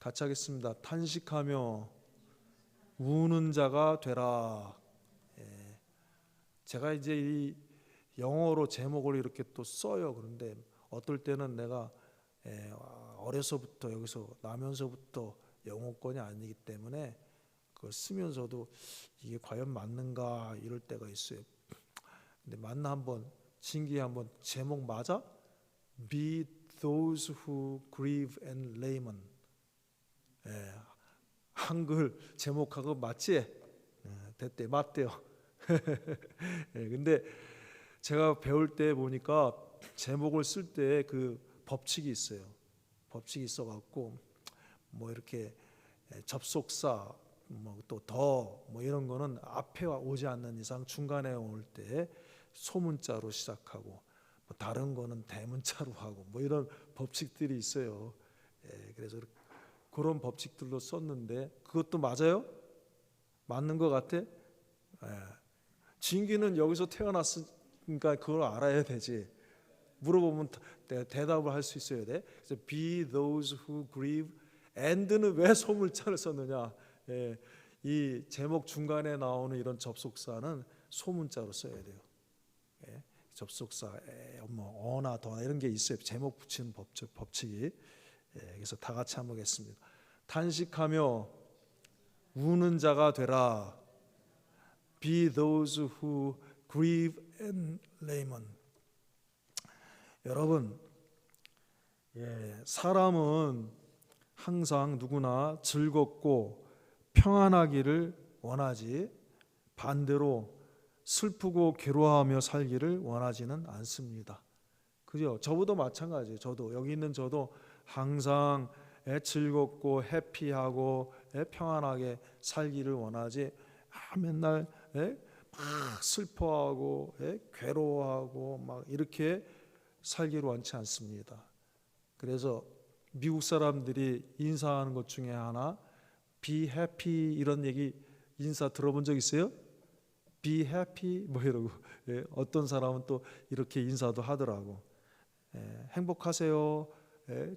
같이 하겠습니다. 탄식하며 우는 자가 되라. 제가 이제 이 영어로 제목을 이렇게 또 써요. 그런데 어떨 때는 내가 어려서부터 여기서 나면서부터 영어권이 아니기 때문에 그걸 쓰면서도 이게 과연 맞는가 이럴 때가 있어요. 근데 맞나 한번 진기 한번 제목 맞아? Be those who grieve and lament. 한글 제목하고 맞지? 됐대, 맞대요. 근데 제가 배울 때 보니까 제목을 쓸 때 그 법칙이 있어요. 법칙이 있어갖고 뭐 이렇게 접속사 뭐 또 더 뭐 이런 거는 앞에 오지 않는 이상 중간에 올 때 소문자로 시작하고 뭐 다른 거는 대문자로 하고 뭐 이런 법칙들이 있어요. 그래서 그런 법칙들로 썼는데 그것도 맞아요? 맞는 것 같아? 진기는 여기서 태어났으니까 그걸 알아야 되지. 물어보면 대답을 할 수 있어야 돼. 그래서 be those who grieve and는 왜 소문자를 썼느냐? 이 제목 중간에 나오는 이런 접속사는 소문자로 써야 돼요. 접속사 뭐 어나 더나 이런 게 있어요. 제목 붙이는 법칙이. 그래서 다 같이 한번 보겠습니다. 탄식하며 우는 자가 되라. Be those who grieve and lament. 여러분, 사람은 항상 누구나 즐겁고 평안하기를 원하지 반대로 슬프고 괴로워하며 살기를 원하지는 않습니다. 그죠? 저보다 마찬가지예요. 저도 여기 있는 저도 항상 즐겁고 해피하고 평안하게 살기를 원하지 맨날 막 슬퍼하고 괴로워하고 막 이렇게 살기를 원치 않습니다. 그래서 미국 사람들이 인사하는 것 중에 하나 be happy 이런 얘기 인사 들어본 적 있어요? be happy 뭐 이러고 어떤 사람은 또 이렇게 인사도 하더라고. 행복하세요,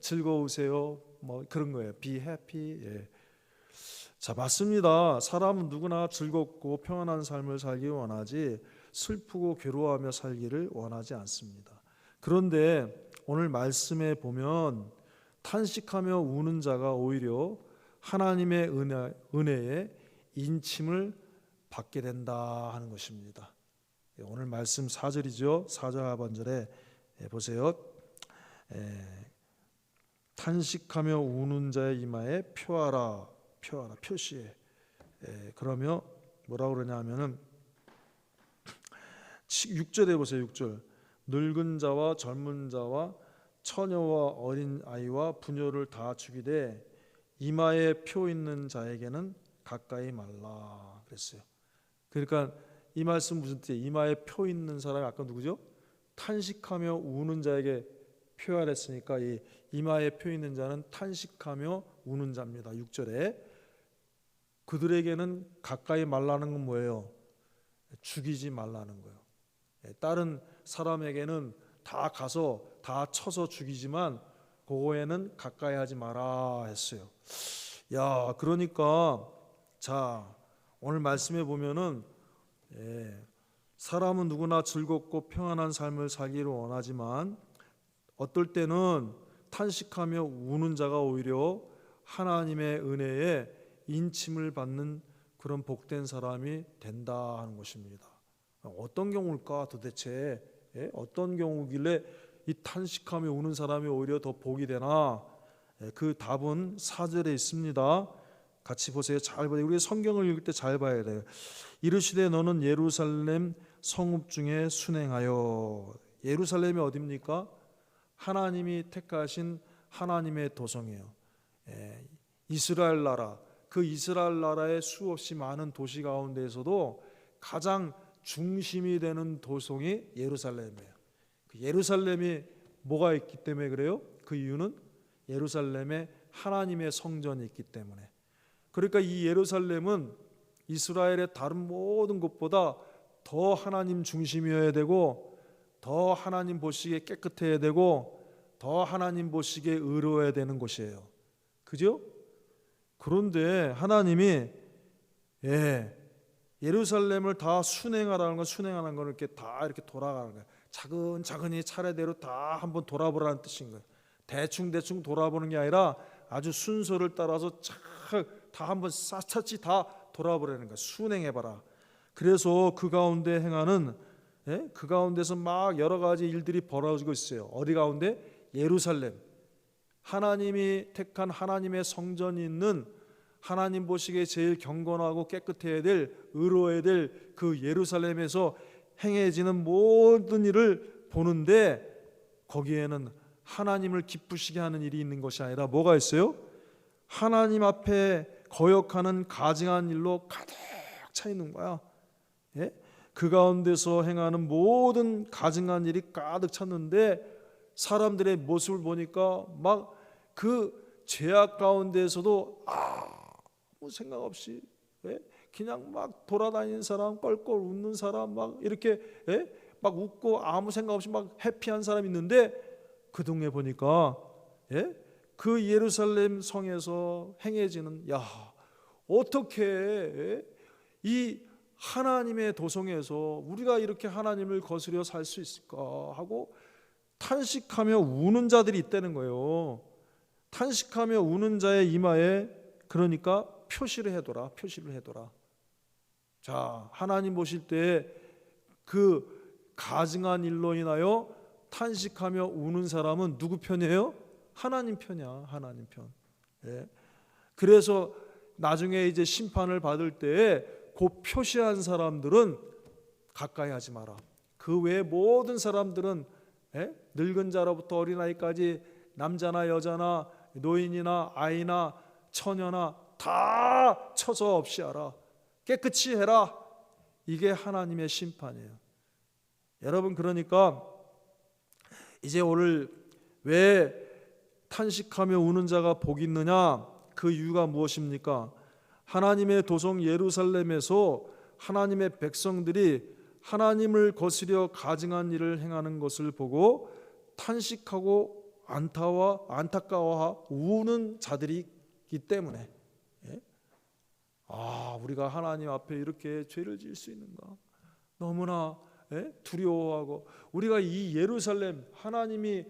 즐거우세요, 뭐 그런 거예요. be happy. 자, 맞습니다. 사람은 누구나 즐겁고 평안한 삶을 살기 원하지 슬프고 괴로워하며 살기를 원하지 않습니다. 그런데 오늘 말씀에 보면 탄식하며 우는 자가 오히려 하나님의 은혜에 인침을 받게 된다 하는 것입니다. 오늘 말씀 4절이죠. 4절 하반절에 보세요. 탄식하며 우는 자의 이마에 표하라, 표시해. 그러며 뭐라고 그러냐 하면은 6절에 보세요. 6절. 늙은 자와 젊은 자와 처녀와 어린 아이와 부녀를 다 죽이되 이마에 표 있는 자에게는 가까이 말라 그랬어요. 그러니까 이 말씀 무슨 뜻이에요? 이마에 표 있는 사람이 아까 누구죠? 탄식하며 우는 자에게 표하랬으니까 이 이마에 표 있는 자는 탄식하며 우는 자입니다. 6절에 그들에게는 가까이 말라는 건 뭐예요? 죽이지 말라는 거예요. 다른 사람에게는 다 가서 다 쳐서 죽이지만 그거에는 가까이 하지 마라 했어요. 야, 그러니까 자 오늘 말씀에 보면은 사람은 누구나 즐겁고 평안한 삶을 살기를 원하지만 어떨 때는 탄식하며 우는 자가 오히려 하나님의 은혜에 인침을 받는 그런 복된 사람이 된다 하는 것입니다. 어떤 경우일까 도대체? 어떤 경우길래 이 탄식하며 우는 사람이 오히려 더 복이 되나? 그 답은 4절에 있습니다. 같이 보세요. 잘 보세요. 우리 성경을 읽을 때 잘 봐야 돼요. 이르시되 너는 예루살렘 성읍 중에 순행하여. 예루살렘이 어디입니까? 하나님이 택하신 하나님의 도성이에요. 이스라엘 나라, 그 이스라엘 나라의 수없이 많은 도시 가운데에서도 가장 중심이 되는 도성이 예루살렘이에요. 그 예루살렘이 뭐가 있기 때문에 그래요? 그 이유는 예루살렘에 하나님의 성전이 있기 때문에. 그러니까 이 예루살렘은 이스라엘의 다른 모든 것보다 더 하나님 중심이어야 되고 더 하나님 보시기에 깨끗해야 되고 더 하나님 보시기에 의로워야 되는 곳이에요. 그죠? 그런데 하나님이 예루살렘을 다 순행하라는 건, 순행하는 건 이렇게 다 이렇게 돌아가는 거예요. 차근차근히 차례대로 다 한번 돌아보라는 뜻인 거예요. 대충 돌아보는 게 아니라 아주 순서를 따라서 다 한번 샅샅이 다 돌아보라는 거예요. 순행해봐라. 그래서 그 가운데 행하는, 그 가운데서 막 여러 가지 일들이 벌어지고 있어요. 어디 가운데? 예루살렘. 하나님이 택한 하나님의 성전이 있는, 하나님 보시기에 제일 경건하고 깨끗해야 될, 의로워야 될 그 예루살렘에서 행해지는 모든 일을 보는데, 거기에는 하나님을 기쁘시게 하는 일이 있는 것이 아니라 뭐가 있어요? 하나님 앞에 거역하는 가증한 일로 가득 차 있는 거야. 그 가운데서 행하는 모든 가증한 일이 가득 찼는데, 사람들의 모습을 보니까 막 그 죄악 가운데서도 아무 생각 없이 그냥 막 돌아다니는 사람, 껄껄 웃는 사람, 막 이렇게 막 웃고 아무 생각 없이 막 해피한 사람이 있는데, 그 동네 보니까 그 예루살렘 성에서 행해지는, 어떻게 이 하나님의 도성에서 우리가 이렇게 하나님을 거스려 살 수 있을까 하고 탄식하며 우는 자들이 있다는 거예요. 탄식하며 우는 자의 이마에, 그러니까 표시를 해둬라. 자, 하나님 보실 때 그 가증한 일로 인하여 탄식하며 우는 사람은 누구 편이에요? 하나님 편이야. 하나님 편. 그래서 나중에 이제 심판을 받을 때에 그 표시한 사람들은 가까이 하지 마라. 그 외에 모든 사람들은 늙은 자로부터 어린아이까지, 남자나 여자나 노인이나 아이나 처녀나 다 처서 없이 하라. 깨끗이 해라. 이게 하나님의 심판이에요. 여러분, 그러니까 이제 오늘 왜 탄식하며 우는 자가 복이 있느냐? 그 이유가 무엇입니까? 하나님의 도성 예루살렘에서 하나님의 백성들이 하나님을 거스려 가증한 일을 행하는 것을 보고 탄식하고 안타까워하고 우는 자들이 있기 때문에, 우리가 하나님 앞에 이렇게 죄를 지을 수 있는가? 너무나 두려워하고, 우리가 이 예루살렘, 하나님이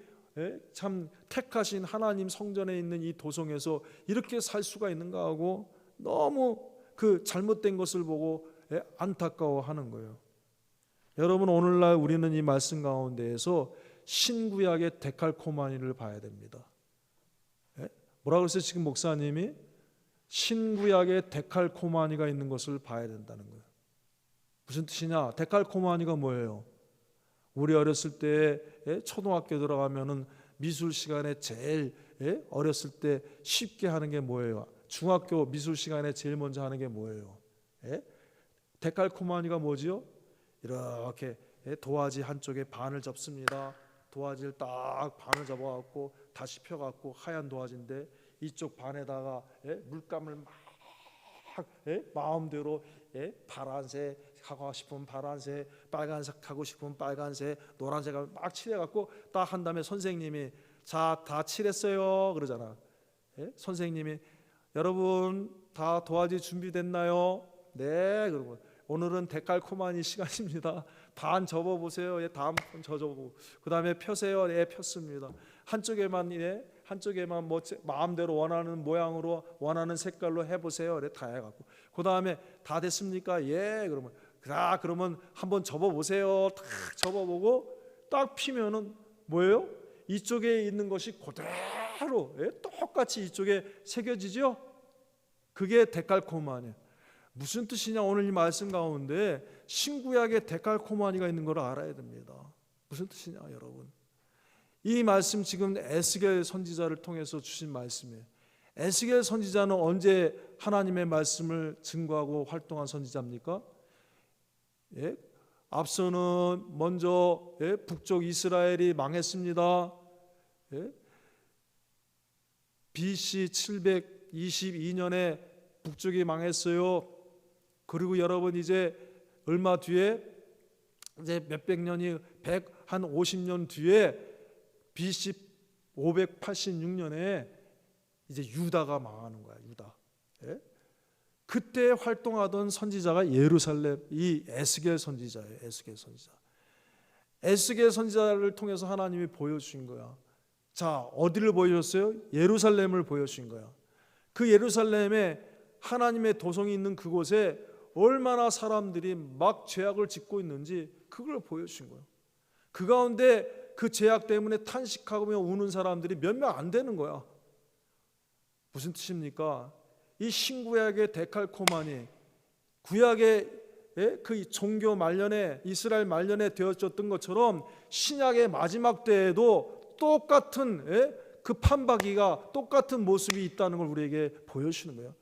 참 택하신 하나님 성전에 있는 이 도성에서 이렇게 살 수가 있는가 하고 너무 그 잘못된 것을 보고 안타까워하는 거예요. 여러분, 오늘날 우리는 이 말씀 가운데에서 신구약의 데칼코마니를 봐야 됩니다. 뭐라고 그랬어요? 지금 목사님이 신구약의 데칼코마니가 있는 것을 봐야 된다는 거예요. 무슨 뜻이냐? 데칼코마니가 뭐예요? 우리 어렸을 때 초등학교 들어가면은 미술 시간에 제일 어렸을 때 쉽게 하는 게 뭐예요? 중학교 미술 시간에 제일 먼저 하는 게 뭐예요? 데칼코마니가 뭐지요? 이렇게 도화지 한쪽에 반을 접습니다. 도화지를 딱 반을 접어갖고 다시 펴갖고 하얀 도화지인데 이쪽 반에다가 물감을 막 마음대로 파란색 하고 싶으면 파란색, 빨간색 하고 싶으면 빨간색, 노란색을 막 칠해갖고 딱 한 다음에 선생님이 자, 다 칠했어요 그러잖아. 선생님이 여러분 다 도화지 준비됐나요? 네. 그러면 오늘은 데칼코마니 시간입니다. 반 접어보세요. 다음 번 접어보고 그 다음에 펴세요. 폈습니다. 한쪽에만 뭐 마음대로 원하는 모양으로 원하는 색깔로 해보세요. 다 해갖고 그 다음에 다 됐습니까? 그러면 한번 접어보세요. 딱 접어보고 딱 피면은 뭐예요? 이쪽에 있는 것이 그대로 똑같이 이쪽에 새겨지죠. 그게 데칼코마니예요. 무슨 뜻이냐? 오늘 이 말씀 가운데 신구약에 데칼코마니가 있는 걸 알아야 됩니다. 무슨 뜻이냐 여러분? 이 말씀 지금 에스겔 선지자를 통해서 주신 말씀이에요. 에스겔 선지자는 언제 하나님의 말씀을 증거하고 활동한 선지자입니까? 앞서는 먼저 북쪽 이스라엘이 망했습니다. BC 722년에 북쪽이 망했어요. 그리고 여러분 이제 얼마 뒤에 이제 몇백 년이 150년 뒤에 BC 586년에 이제 유다가 망하는 거야. 예? 그때 활동하던 선지자가 예루살렘 이 에스겔 선지자예요. 에스겔 선지자. 에스겔 선지자를 통해서 하나님이 보여주신 거야. 자, 어디를 보여줬어요? 예루살렘을 보여주신 거야. 그 예루살렘에 하나님의 도성이 있는 그곳에 얼마나 사람들이 막 죄악을 짓고 있는지 그걸 보여주신 거예요. 그 가운데 그 죄악 때문에 탄식하며 우는 사람들이 몇 명 안 되는 거야. 무슨 뜻입니까? 이 신구약의 데칼코마니, 구약의 그 종교 말년에 이스라엘 말년에 되어졌던 것처럼 신약의 마지막 때에도 똑같은 그 판박이가 똑같은 모습이 있다는 걸 우리에게 보여주시는 거예요.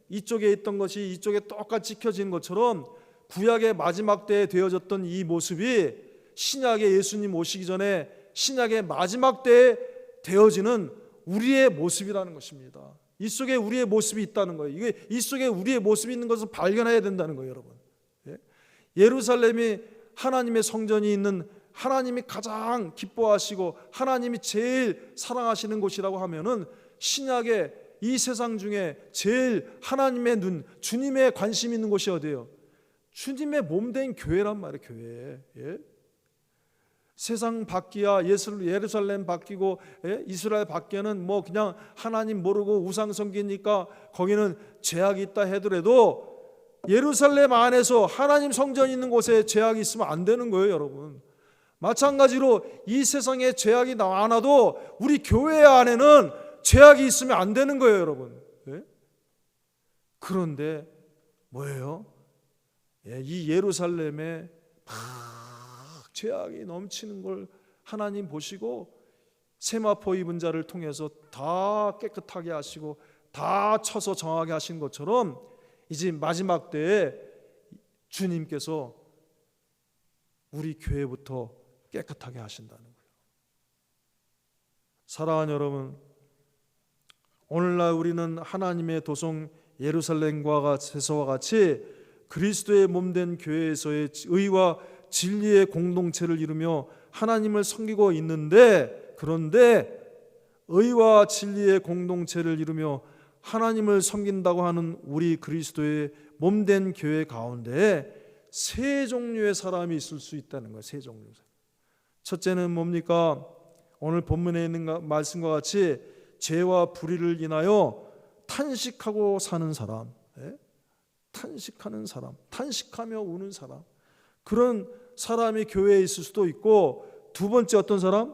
이쪽에 있던 것이 이쪽에 똑같이 지켜지는 것처럼 구약의 마지막 때에 되어졌던 이 모습이 신약의 예수님 오시기 전에 신약의 마지막 때에 되어지는 우리의 모습이라는 것입니다. 이 속에 우리의 모습이 있다는 거예요. 이게 이 속에 우리의 모습이 있는 것을 발견해야 된다는 거예요, 여러분. 예루살렘이 하나님의 성전이 있는 하나님이 가장 기뻐하시고 하나님이 제일 사랑하시는 곳이라고 하면은 신약의 이 세상 중에 제일 하나님의 눈, 주님의 관심 있는 곳이 어디예요? 주님의 몸된 교회란 말이에요, 교회. 예? 세상 밖이야 예루살렘 바뀌고 이스라엘 밖에는 뭐 그냥 하나님 모르고 우상 섬기니까 거기는 죄악이 있다 하더라도 예루살렘 안에서 하나님 성전이 있는 곳에 죄악이 있으면 안 되는 거예요, 여러분. 마찬가지로 이 세상에 죄악이 많아도 우리 교회 안에는 죄악이 있으면 안 되는 거예요, 여러분. 그런데 뭐예요? 이 예루살렘에 죄악이 넘치는 걸 하나님 보시고 세마포 입은 자를 통해서 다 깨끗하게 하시고 다 쳐서 정하게 하신 것처럼 이제 마지막 때에 주님께서 우리 교회부터 깨끗하게 하신다는 거예요. 사랑하는 여러분, 오늘날 우리는 하나님의 도성 예루살렘과 같이 그리스도의 몸된 교회에서의 의와 진리의 공동체를 이루며 하나님을 섬기고 있는데, 그런데 의와 진리의 공동체를 이루며 하나님을 섬긴다고 하는 우리 그리스도의 몸된 교회 가운데 세 종류의 사람이 있을 수 있다는 거예요. 세 종류. 첫째는 뭡니까? 오늘 본문에 있는 말씀과 같이 죄와 불의를 인하여 탄식하고 사는 사람, 탄식하는 사람, 탄식하며 우는 사람, 그런 사람이 교회에 있을 수도 있고, 두 번째 어떤 사람?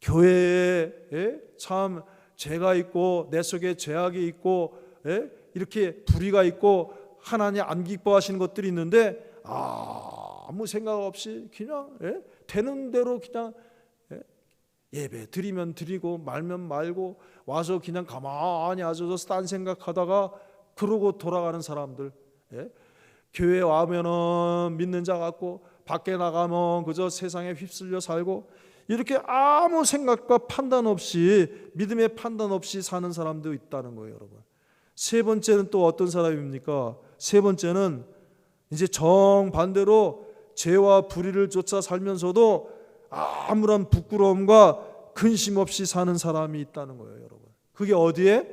교회에 참 죄가 있고 내 속에 죄악이 있고 이렇게 불의가 있고 하나님 안 기뻐하시는 것들이 있는데 아무 생각 없이 그냥 되는 대로 그냥 예배 드리면 드리고 말면 말고 와서 그냥 가만히 앉아서 딴 생각하다가 그러고 돌아가는 사람들, 교회 와면은 믿는 자 같고 밖에 나가면 그저 세상에 휩쓸려 살고 이렇게 아무 생각과 판단 없이 믿음의 판단 없이 사는 사람도 있다는 거예요, 여러분. 세 번째는 또 어떤 사람입니까? 세 번째는 이제 정반대로 죄와 불의를 쫓아 살면서도 아무런 부끄러움과 근심 없이 사는 사람이 있다는 거예요, 여러분. 그게 어디에?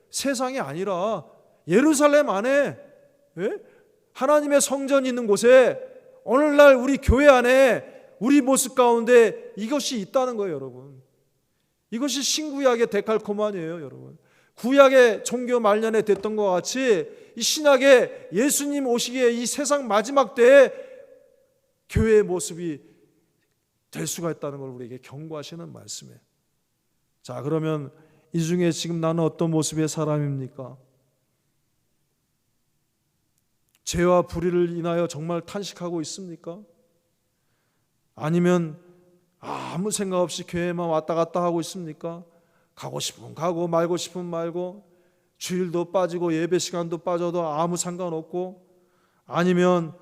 세상이 아니라 예루살렘 안에, 하나님의 성전이 있는 곳에 오늘날 우리 교회 안에 우리 모습 가운데 이것이 있다는 거예요, 여러분. 이것이 신구약의 데칼코마니예요, 여러분. 구약의 종교 말년에 됐던 것 같이 이 신약의 예수님 오시기에 이 세상 마지막 때에 교회의 모습이 될 수가 있다는 걸 우리에게 경고하시는 말씀이에요. 자, 그러면 이 중에 지금 나는 어떤 모습의 사람입니까? 죄와 불의를 인하여 정말 탄식하고 있습니까? 아니면 아무 생각 없이 교회만 왔다 갔다 하고 있습니까? 가고 싶으면 가고 말고 싶으면 말고 주일도 빠지고 예배 시간도 빠져도 아무 상관없고, 아니면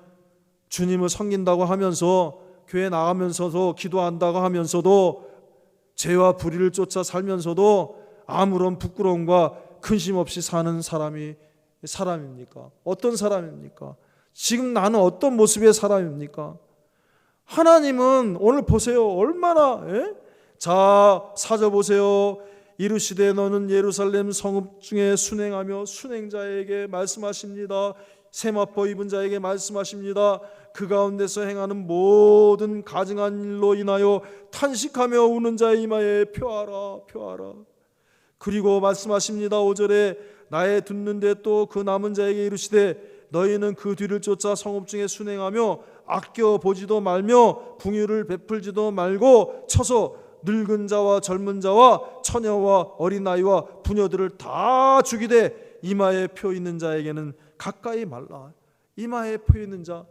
주님을 섬긴다고 하면서 교회 나가면서도 기도한다고 하면서도 죄와 불의를 쫓아 살면서도 아무런 부끄러움과 근심 없이 사는 사람입니까? 어떤 사람입니까? 지금 나는 어떤 모습의 사람입니까? 하나님은 오늘 보세요. 얼마나 자, 찾아보세요. 이르시되 너는 예루살렘 성읍 중에 순행하며 순행자에게 말씀하십니다. 세마포 입은 자에게 말씀하십니다. 그 가운데서 행하는 모든 가증한 일로 인하여 탄식하며 우는 자의 이마에 표하라 표하라. 그리고 말씀하십니다. 5절에 나의 듣는데 또 그 남은 자에게 이르시되 너희는 그 뒤를 쫓아 성읍 중에 순행하며 아껴 보지도 말며 풍요를 베풀지도 말고 쳐서 늙은 자와 젊은 자와 처녀와 어린아이와 부녀들을 다 죽이되 이마에 표 있는 자에게는 가까이 말라. 이마에 표 있는 자,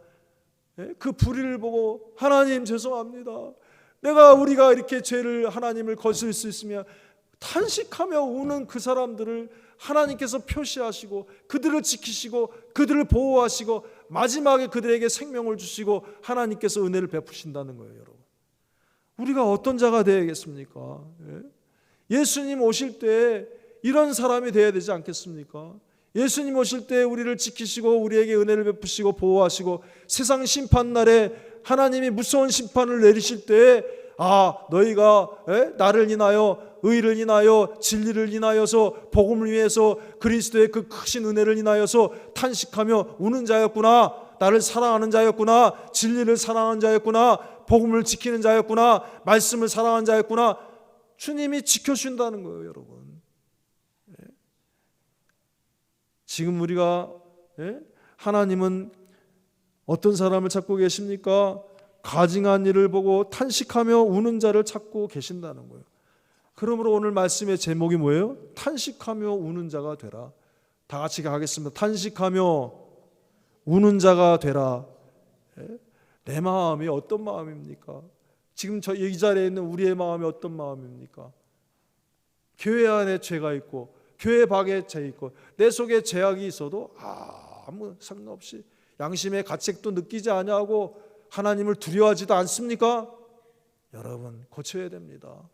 그 불의를 보고 하나님 죄송합니다. 우리가 이렇게 죄를 하나님을 거스릴 수 있으면 탄식하며 우는 그 사람들을 하나님께서 표시하시고 그들을 지키시고 그들을 보호하시고 마지막에 그들에게 생명을 주시고 하나님께서 은혜를 베푸신다는 거예요. 여러분, 우리가 어떤 자가 되어야겠습니까? 예수님 오실 때 이런 사람이 되어야 되지 않겠습니까? 예수님 오실 때 우리를 지키시고 우리에게 은혜를 베푸시고 보호하시고 세상 심판날에 하나님이 무서운 심판을 내리실 때 너희가 나를 인하여 의를 인하여 진리를 인하여서 복음을 위해서 그리스도의 그 크신 은혜를 인하여서 탄식하며 우는 자였구나. 나를 사랑하는 자였구나. 진리를 사랑하는 자였구나. 복음을 지키는 자였구나. 말씀을 사랑하는 자였구나. 주님이 지켜준다는 거예요. 여러분, 지금 우리가 하나님은 어떤 사람을 찾고 계십니까? 가증한 일을 보고 탄식하며 우는 자를 찾고 계신다는 거예요. 그러므로 오늘 말씀의 제목이 뭐예요? 탄식하며 우는 자가 되라. 다 같이 가겠습니다. 탄식하며 우는 자가 되라. 내 마음이 어떤 마음입니까? 지금 이 자리에 있는 우리의 마음이 어떤 마음입니까? 교회 안에 죄가 있고 교회 밖에 죄 있고 내 속에 죄악이 있어도 아무 상관없이 양심의 가책도 느끼지 아니하고 하나님을 두려워하지도 않습니까? 여러분, 고쳐야 됩니다.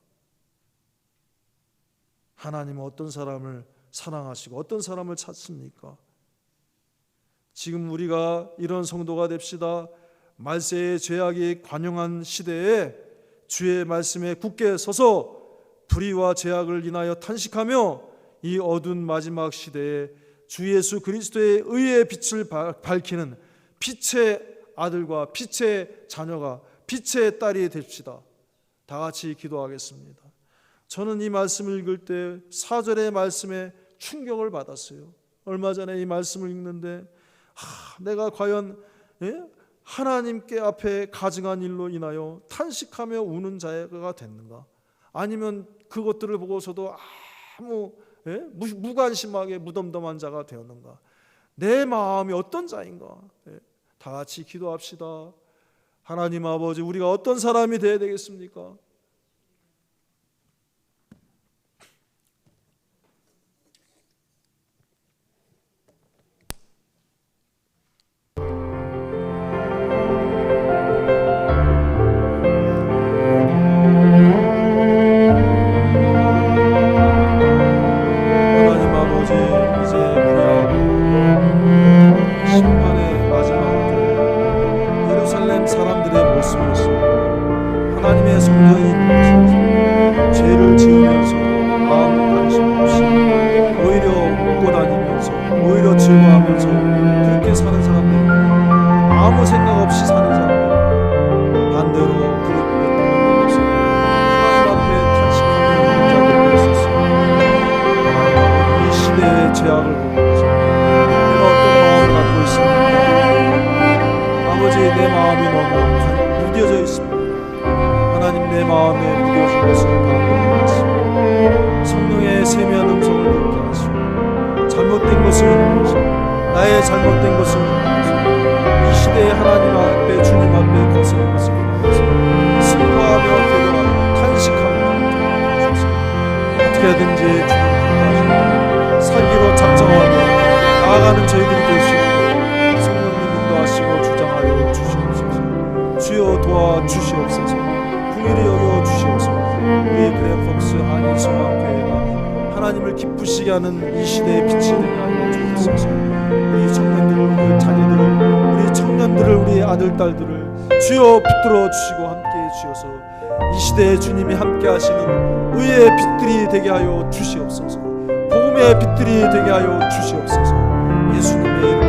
하나님은 어떤 사람을 사랑하시고 어떤 사람을 찾습니까? 지금 우리가 이런 성도가 됩시다. 말세의 죄악이 관영한 시대에 주의 말씀에 굳게 서서 불의와 죄악을 인하여 탄식하며 이 어두운 마지막 시대에 주 예수 그리스도의 의의 빛을 밝히는 빛의 아들과 빛의 자녀가 빛의 딸이 됩시다. 다 같이 기도하겠습니다. 저는 이 말씀을 읽을 때 4절의 말씀에 충격을 받았어요. 얼마 전에 이 말씀을 읽는데 내가 과연 하나님께 앞에 가증한 일로 인하여 탄식하며 우는 자가 됐는가? 아니면 그것들을 보고서도 아무 무관심하게 무덤덤한 자가 되었는가? 내 마음이 어떤 자인가? 다 같이 기도합시다. 하나님 아버지, 우리가 어떤 사람이 되어야 되겠습니까? 하나님의 성령이 죄를 지으면서 아무 관심 없이 오히려 웃고 다니면서 오히려 즐거워하면서 그렇게 사는 사람들, 아무 생각 없이 사는 사람들, 반대로 그런 것을 하나님 앞에 탄식하는 자들이 있었습니다. 이 시대의 죄악을 보면서 내가 어떤 마음을 갖고 있습니까? 아버지, 내 마음이 너무 무뎌져 있습니다. 하나님, 내 마음에 무뎌진 것을 가운데 하시고 성령의 세미한 음성을 듣게 하시고 잘못된 것을 인하여서 나의 잘못된 것을 인하여서 이 시대에 하나님 앞에 주님 앞에 거스는 것을 인하여서 슬퍼하며 괴로워하며 탄식하며 주셔서 어떻게든지 주님 인도하시고 살기로 작정하며 나아가는 저희들이 될 수 있도록 성령님 인도하시고 주장하여 주시옵소서. 주여 도와주시옵소서. 긍휼히 여겨 주시옵소서. 우리 그레이폭스 한인성학교회가 하나님을 기쁘시게 하는 이 시대의 빛이 되게 하여 주옵소서. 우리 청년들을, 우리 자녀들을, 우리 청년들을, 우리 아들, 딸들을 주여 붙들어 주시고 함께해 주셔서 이 시대에 주님이 함께 하시는 의의 빛들이 되게 하여 주시옵소서. 복음의 빛들이 되게 하여 주시옵소서. 예수님의 이름으로